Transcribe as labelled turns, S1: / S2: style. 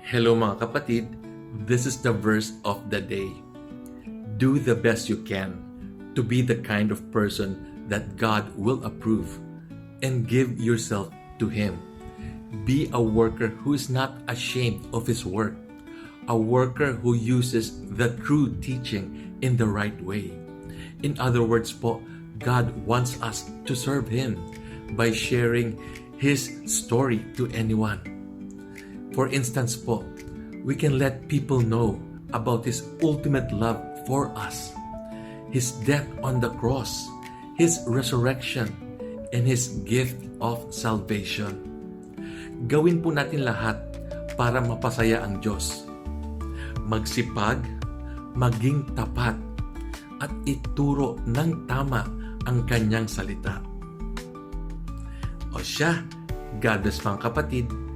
S1: Hello mga kapatid, this is the verse of the day. Do the best you can to be the kind of person that God will approve and give yourself to Him. Be a worker who is not ashamed of his work, a worker who uses the true teaching in the right way. In other words po, God wants us to serve Him by sharing His story to anyone. For instance po, we can let people know about His ultimate love for us, His death on the cross, His resurrection, and His gift of salvation. Gawin po natin lahat para mapasaya ang Diyos. Magsipag, maging tapat, at ituro ng tama ang Kanyang salita. O siya, God bless mga kapatid.